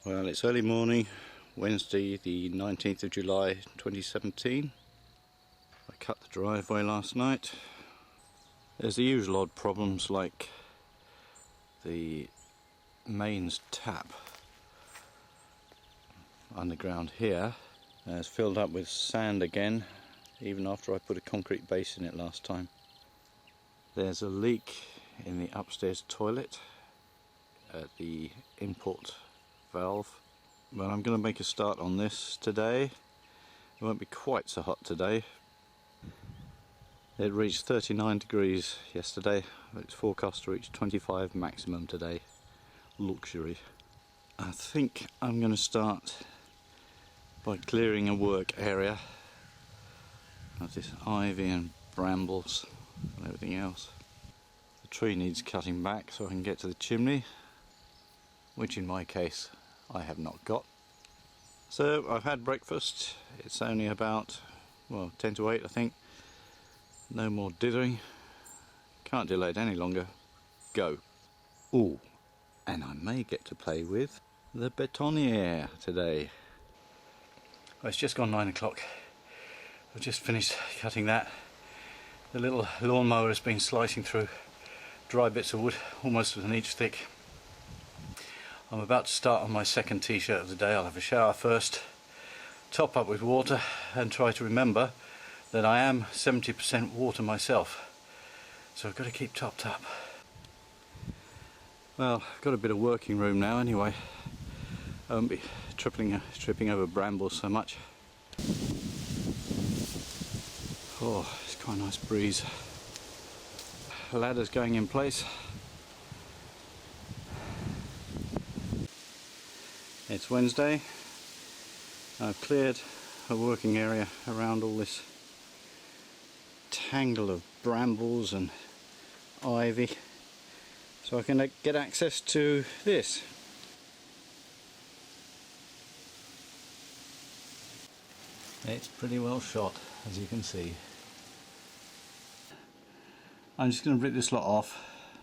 Well, it's early morning, Wednesday the 19th of July 2017. I cut the driveway last night. There's the usual odd problems like the mains tap underground here has filled up with sand again, even after I put a concrete base in it last time. There's a leak in the upstairs toilet at the import valve. Well, I'm going to make a start on this today. It won't be quite so hot today. It reached 39 degrees yesterday. It's forecast to reach 25 maximum today. Luxury. I think I'm going to start by clearing a work area of this ivy and brambles and everything else. The tree needs cutting back so I can get to the chimney, which in my case I have not got. So I've had breakfast. It's only about, well, 10 to 8 I think. No more dithering. Can't delay it any longer. Go. Ooh, and I may get to play with the betonier today. Well, it's just gone 9 o'clock. I've just finished cutting that. The little lawnmower has been slicing through dry bits of wood, almost an inch thick. I'm about to start on my second t-shirt of the day. I'll have a shower first, top up with water, and try to remember that I am 70% water myself. So I've got to keep topped up. Well, I've got a bit of working room now anyway. I won't be tripping over brambles so much. Oh, it's quite a nice breeze. The ladder's going in place. It's Wednesday. I've cleared a working area around all this tangle of brambles and ivy so I can get access to this. It's pretty well shot, as you can see. I'm just going to rip this lot off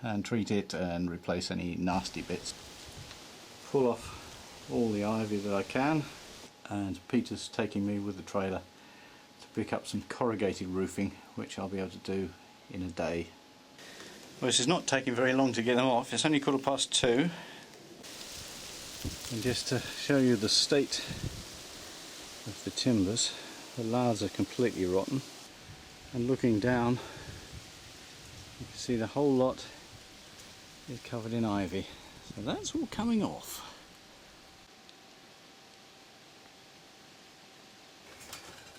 and treat it and replace any nasty bits. Pull off all the ivy that I can, and Peter's taking me with the trailer to pick up some corrugated roofing, which I'll be able to do in a day. Well, this is not taking very long to get them off. It's only 2:15. And just to show you the state of the timbers, the laths are completely rotten, and looking down you can see the whole lot is covered in ivy, so that's all coming off.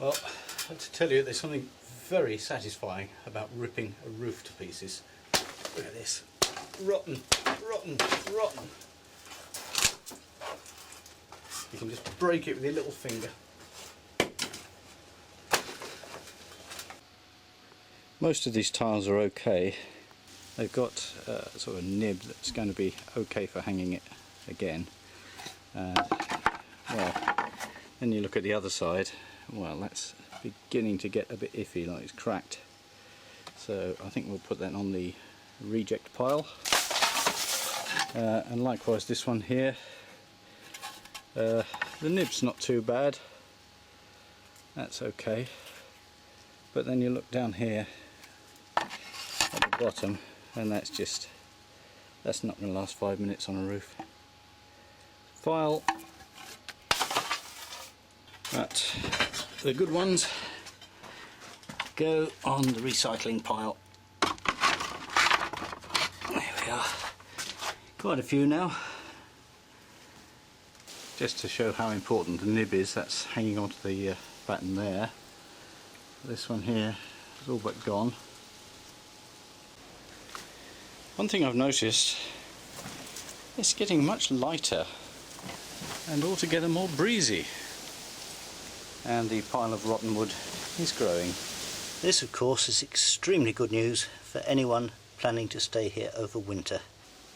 Well, I have to tell you, there's something very satisfying about ripping a roof to pieces. Look at this. Rotten, rotten, rotten. You can just break it with your little finger. Most of these tiles are okay. They've got sort of a nib that's going to be okay for hanging it again. Well, then you look at the other side. Well, that's beginning to get a bit iffy, like it's cracked. So I think we'll put that on the reject pile. And likewise this one here. The nib's not too bad. That's okay. But then you look down here at the bottom, and that's not going to last 5 minutes on a roof. File. But the good ones go on the recycling pile. There we are. Quite a few now. Just to show how important the nib is, that's hanging onto the batten there. This one here is all but gone. One thing I've noticed, it's getting much lighter and altogether more breezy. And the pile of rotten wood is growing. This, of course, is extremely good news for anyone planning to stay here over winter,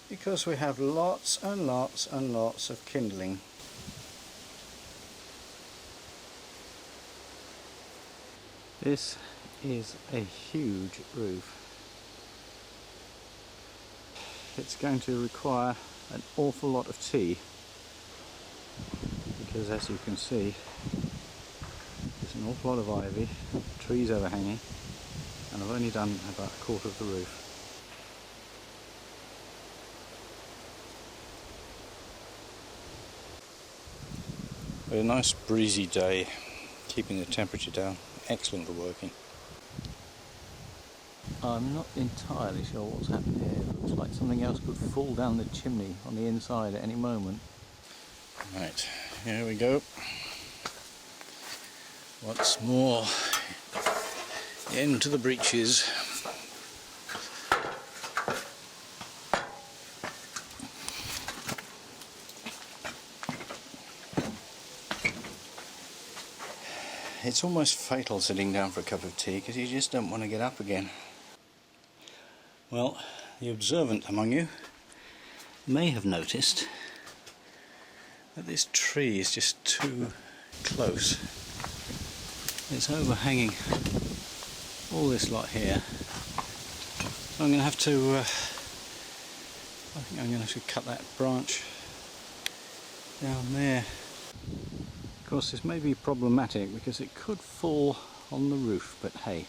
because we have lots and lots and lots of kindling. This is a huge roof. It's going to require an awful lot of tea because as you can see there's an awful lot of ivy, trees overhanging, and I've only done about a quarter of the roof. A nice breezy day, keeping the temperature down, excellent for working. I'm not entirely sure what's happened here. It looks like something else could fall down the chimney on the inside at any moment. Right, here we go. Once more into the breeches. It's almost fatal sitting down for a cup of tea because you just don't want to get up again. Well, the observant among you may have noticed that this tree is just too close. It's overhanging all this lot here. So I'm going to have to, I think I'm going to have to cut that branch down there. Of course, this may be problematic because it could fall on the roof, but hey,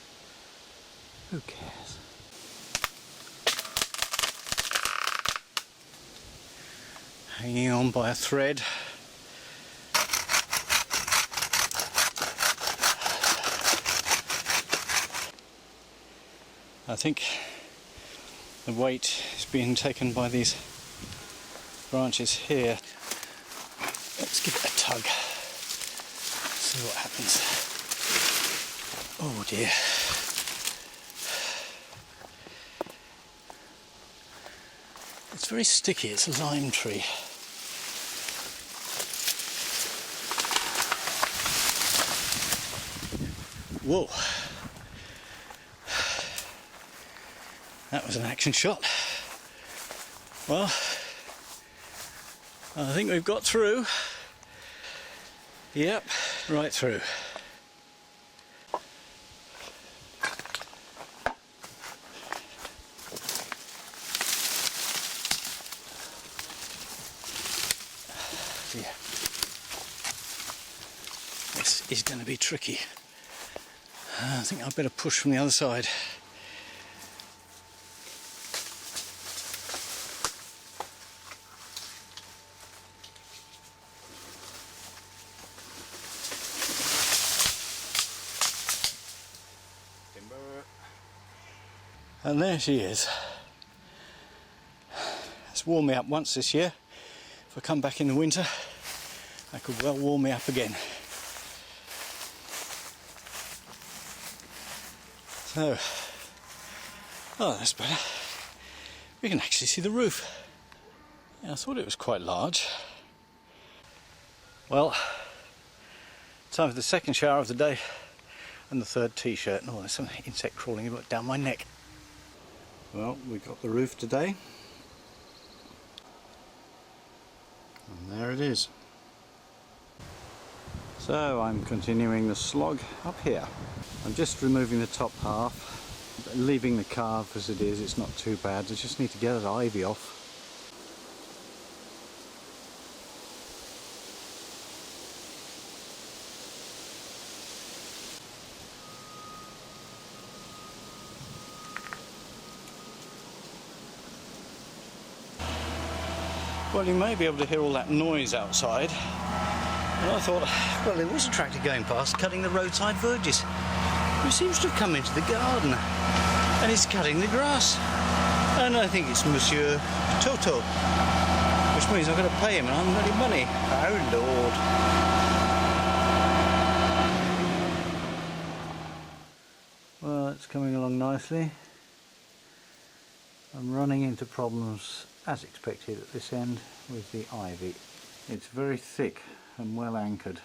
who cares? Hanging on by a thread. I think the weight is being taken by these branches here. Let's give it a tug. See what happens. Oh dear. It's very sticky, it's a lime tree. Whoa. That was an action shot. Well, I think we've got through. Yep, right through. Yeah. This is going to be tricky. I think I'd better push from the other side. And there she is. It's warmed me up once this year. If I come back in the winter, that could well warm me up again. So, oh, that's better. We can actually see the roof. Yeah, I thought it was quite large. Well, time for the second shower of the day and the third t-shirt. Oh, there's some insect crawling down my neck. Well, we got the roof today. And there it is. So I'm continuing the slog up here. I'm just removing the top half, leaving the carve as it is. It's not too bad. I just need to get that ivy off. Well, you may be able to hear all that noise outside. And I thought, well, there was a tractor going past cutting the roadside verges. He seems to have come into the garden and he's cutting the grass. And I think it's Monsieur Toto, which means I've got to pay him and I haven't got any money. Oh Lord. Well, it's coming along nicely. I'm running into problems as expected at this end with the ivy. It's very thick and well anchored.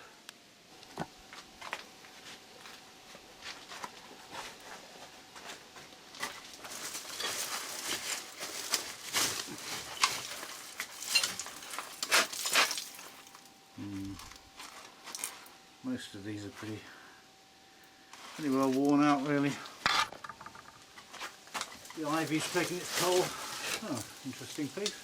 Most of these are pretty well worn out, really. The ivy's taking its toll. Oh, interesting piece.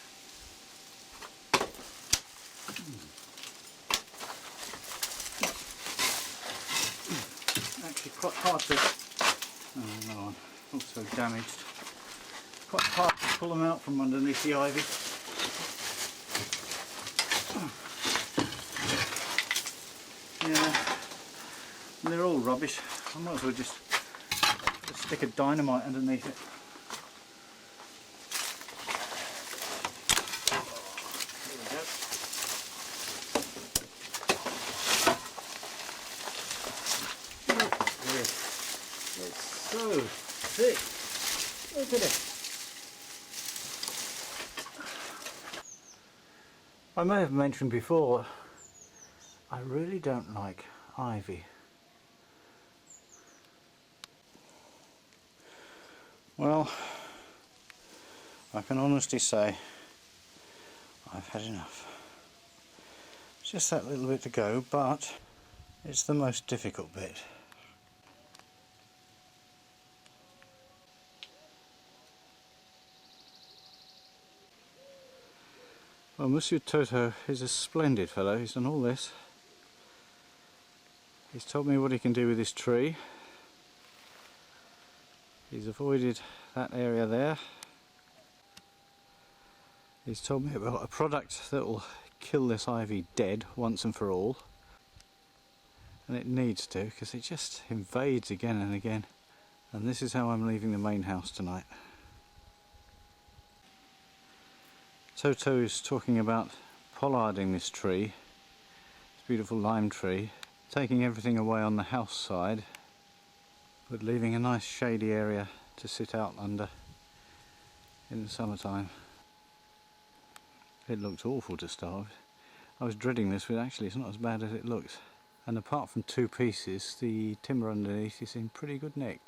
quite hard to, oh no, also damaged, quite hard to pull them out from underneath the ivy. Yeah, and they're all rubbish. I might as well just stick a dynamite underneath it. It's so thick. Look at it. I may have mentioned before, I really don't like ivy. Well, I can honestly say I've had enough. It's just that little bit to go, but it's the most difficult bit. Well, Monsieur Toto is a splendid fellow. He's done all this. He's told me what he can do with this tree. He's avoided that area there. He's told me about a product that will kill this ivy dead once and for all. And it needs to, because it just invades again and again. And this is how I'm leaving the main house tonight. Toto is talking about pollarding this tree, this beautiful lime tree, taking everything away on the house side, but leaving a nice shady area to sit out under in the summertime. It looks awful to start with. I was dreading this, but actually it's not as bad as it looks. And apart from two pieces, the timber underneath is in pretty good nick.